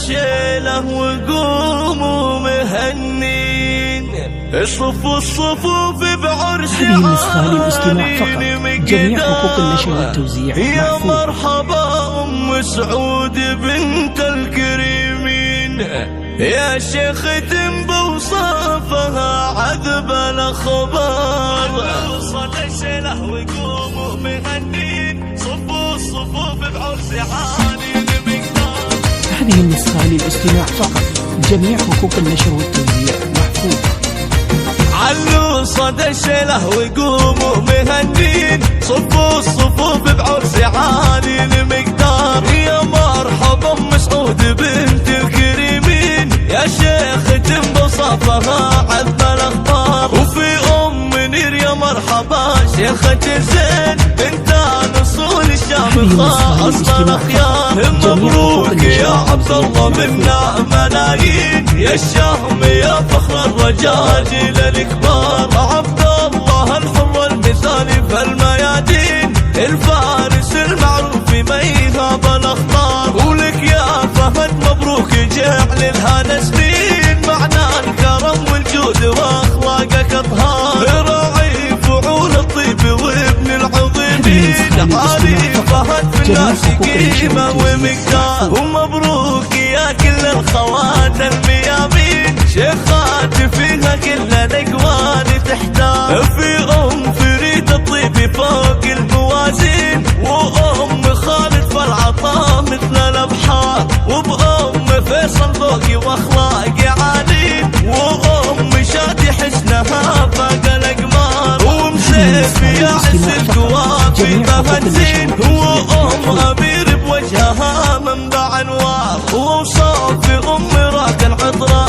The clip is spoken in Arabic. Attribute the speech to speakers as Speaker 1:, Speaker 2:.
Speaker 1: الشيله وقوموا مهنين، صفوا الصفوف بعرس
Speaker 2: هذه النسخة للاستماع فقط. جميع حقوق النشر والتوزيع
Speaker 1: يا
Speaker 2: محفوظ.
Speaker 1: مرحبا أم سعود بنت الكريمين، يا شيخ بوصافها عذب الأخبار. وصل الشيله وقوموا مهنين، صفوا الصفوف بعرس عالي المقدار.
Speaker 2: هذه النسخة للاستماع فقط. جميع حقوق النشر والتوزيع محفوظ.
Speaker 1: علوا صدى الشيله وقوموا مهنين، صفوا الصفوف بعرس عالي المقدار. يا مرحبا ام سعود بنت الكريمين، يا شيخ بوصافها عذب الاخبار. وفي ام منير يا مرحبا شيخة زين، بنت اصول الشامخه اصل الاخيار. مبروك يا عبد الله منا ملايين، يا الشهم يا فخر الرجاجيل الكبار. عبد الله الحر المثالي في الميادين، الفارس المعروف ما يهاب الاخطار. ولك يا فهد مبروك جعل الهنا سنين، معنى الكرم والجود واخلاقك اطهار. راعي فعول الطيب وابن العظيمين، علي فهد في الناس قيمه ومقدار. ومبروك يا كل الخوات الميامين، شيخات فيها كل الاقوال تحتار. في ام فريد الطيب فوق الموازين، وام خالد في العطاء مثل الابحار. وبام فيصل ذوقي واخلاقي عالي، وام شادي حسنها فاق الاقمار. وام سيف يا عز القوافي مهزين، وام امير بوجهها منبع انوار. وصافي ام راك العطرة